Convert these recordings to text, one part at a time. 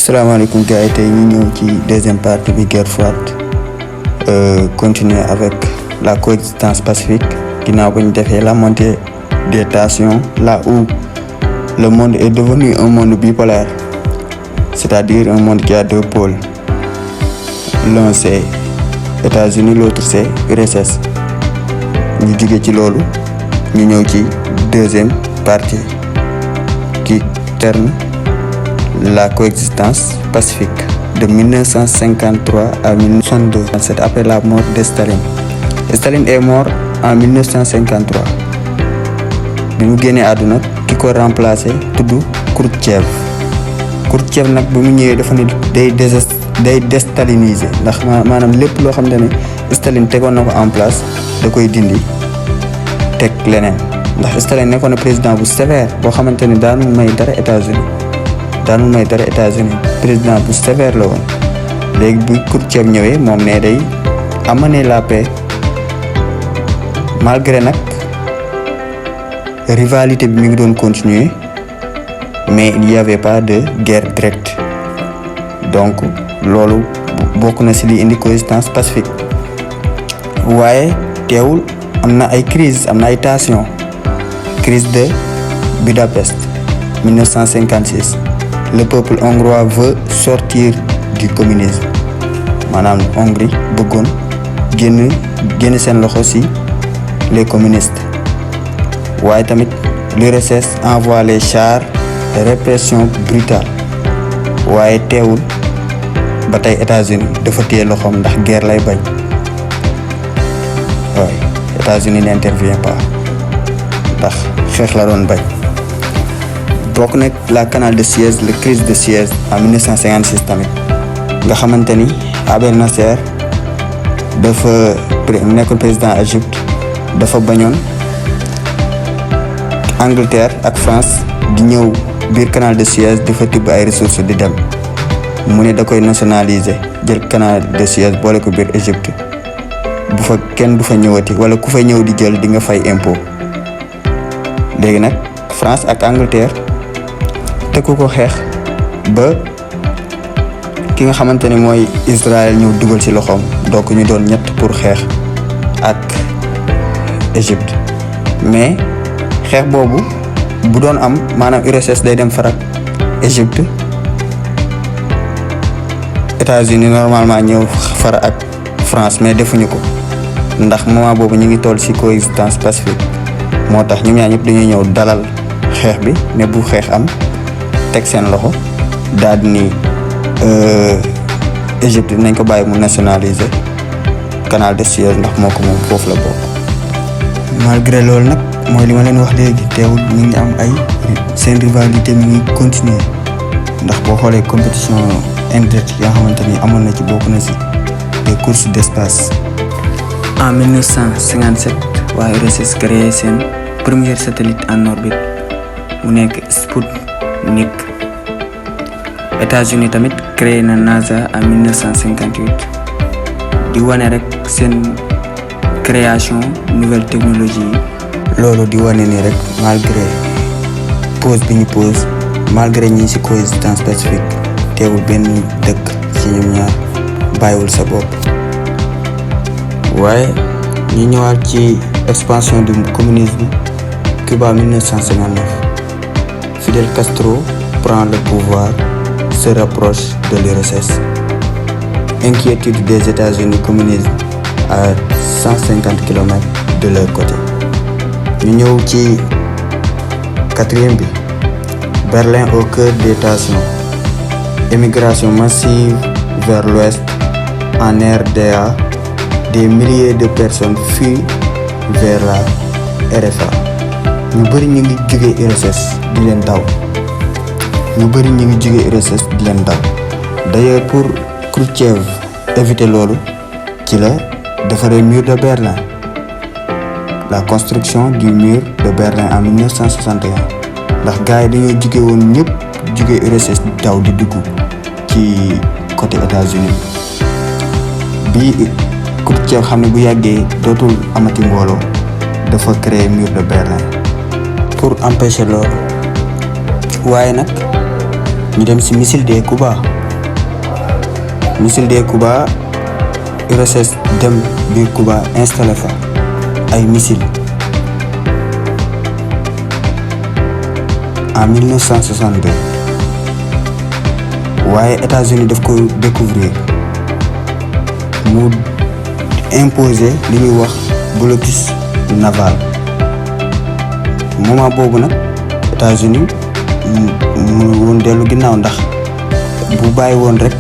salaamaaleykum gars yi tey ñu ñëw ci deuxième partie bi guerre froide continuer avec la coexistence pacifique ginnaaw ba ñu defee la montée des tensions là où le monde est devenu un monde bipolaire, c'est-à-dire un monde qui a deux pôles. L'un c'est États-Unis, l'autre c'est URSS. ñu jóge ci loolu ñu ñëw ci deuxième partie qui termine la coexistence pacifique de 1953 à 1962 après la mort de Staline. Staline est mort en 1953 bi mu génnee àdduna ki ko remplacé tudd Khrouchtchev nag bi mu ñëwee dafa ne day déstaliniser ndax maanaam lépp loo xam ne Staline tegoon na ko en place da koy dindi teg leneen ndax Staline nekkoon na président bu sévère boo xamante ne daanu may dara États-Unis président bu sévère la woon. léegi bu Khrouchtchev ñëwee moom ne day amener la paix malgré nag rivalité bi mi ngi doon continuer mais il y avait pas de guerre directe donc loolu bokk na ci li indi coexistence pacifique. waaye teewul am na ay crise am na ay tension. Crise de Budapest 1956 le peuple hongrois veut sortir du communisme maanaam Hongrie bëggoon génn seen loxo ci les communistes. waaye tamit l'URSS envoie les chars, répression brutale. waaye teewul ba tey États-Unis dafa téye loxoom ndax guerre lay bañ. waaye États-Unis n'intervient pas ndax xeex la doon bañ. bokk nag la canal de Suez, la crise de Suez en 1956 tamit nga xamante ni Abdel Nasser dafa nekkoon président Égypte dafa bañoon Angleterre ak France di ñëw biir canal de Suez dafa tibb ay ressources di dem mu ne da koy nationaliser jël canal de Suez boole ko biir Égypte bu fa kenn du fa ñëwati wala ku fa ñëw di jël di nga fay impôt. léegi nag France ak Angleterre tëkku ko xeex ba ki nga xamante ne mooy Israël ñëw dugal ci loxoom donc ñu doon ñett pour xeex ak Égypte. mais xeex boobu bu doon am maanaam URSS day dem farak Égypte, États-Unis normalement ñëw fara ak France mais defuñu ko ndax moment boobu ñu ngi toll ci coexistence pacifique moo tax ñoom ñaar ñëpp dañuy ñëw dalal xeex bi ne bu xeex am teg seen loxo daal di ni Égypte nañ ko bàyyi mu nationaliser canal de Suez ndax moo ko moom foofu la bokk. malgré loolu nag mooy li ma leen wax léegi teewul ñu ngi am ay seen rivalité mi ngi continuer ndax boo xoolee compétition indirecte yoo xamante ni amoon na ci bokk na ci des courses d'espace. en 1957 waa URSS créé seen premier satellite en orbite mu nekk Sputnik. États-Unis tamit créé na NASA en 1958 di wane rek seen création nouvelle technologie yi. loolu di wane ni rek malgré pause bi ñu pause malgré ñi ci coexistence pacifique teewul benn dëkk ci ñoom ñaar bàyyiwul sa bopp. waaye ñu ñëwaat ci expansion du communisme Cuba 1959 Fidel Castro prend le pouvoir, se rapproche de l'URSS. Inquiétude des États-Unis communistes à 150 km de leur côté. ñu ñëw ci quatrième bi Berlin au cœur des tensions. Émigration massive vers l'ouest en RDA. Des milliers de personnes fuient vers la RFA. ñu bëri ñu ngi jóge URSS di leen daw. D'ailleurs pour Khrouchtchev éviter loolu ci la defaree mur de Berlin. la construction du mur de Berlin en 1961 ndax gars yi dañoo jóge woon ñëpp jóge URSS daw di dugg ci côté États-Unis bi Khrouchtchev xam ne bu yàggee dootul amati mbooloo dafa créer mur de Berlin pour empêcher loolu. waaye nag ñu dem ci missile de Cuba missile des Cuba URSS dem biir Cuba installé fa ay missile en 1962 waaye États-Unis daf ko découvrir mu imposer li ñuy wax blocus naval moment boobu nag États-Unis mu woon dellu ginnaaw ndax bu bàyyi woon rek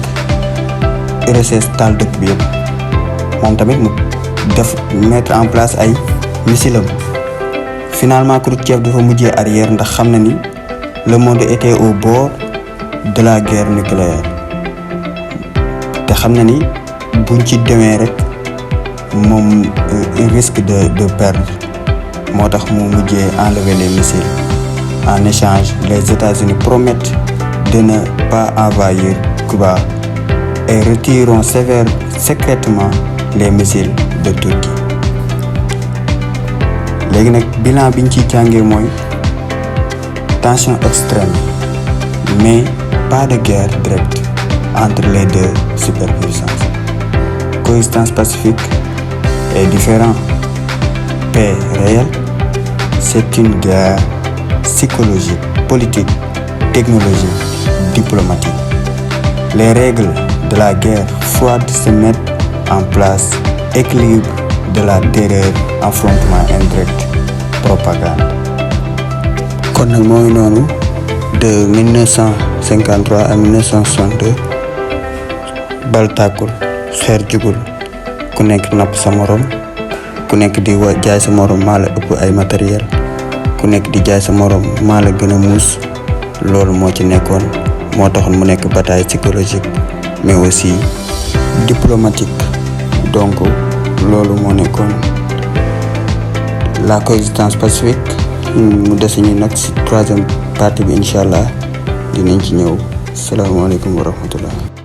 URSS taal dëkk bi yëpp moom tamit mu def mettre en place ay missile am finalement Khrouchtchev dafa mujjee arrière ndax xam na ni le monde était au bord de la guerre nucléaire te xam na ni buñ ci demee rek moom risque de perdre moo tax mu mujjee enlever les missiles. En échange, les États-Unis promettent de ne pas envahir Cuba et retireront secrètement les missiles de Turquie. léegi nag bilan biñ ciy jàngee mooy tension extrême mais pas de guerre directe entre les deux superpuissances. Coexistence pacifique est différent. Paix réelle, c'est une guerre psychologique, politique, technologique, diplomatique. Les règles de la guerre froide se mettent en place. Équilibre de la terreur, affrontement indirect, propagande. kon nag mooy noonu de 1953 à 1962 bal tàkkul xeer jugul ku nekk napp sa morom ku nekk di jaay sa morom maa la ëpp ay matériel ku nekk di jaay sa morom maa la gën a muus loolu moo ci nekkoon moo taxoon mu nekk bataille psychologique mais aussi diplomatique. Donc loolu moo nekkoon la coexistence pacifique. mu des ñu nag ci troisième partie bi incha allah dinañ ci ñëw. salaamaaleykum wa rahmatullah.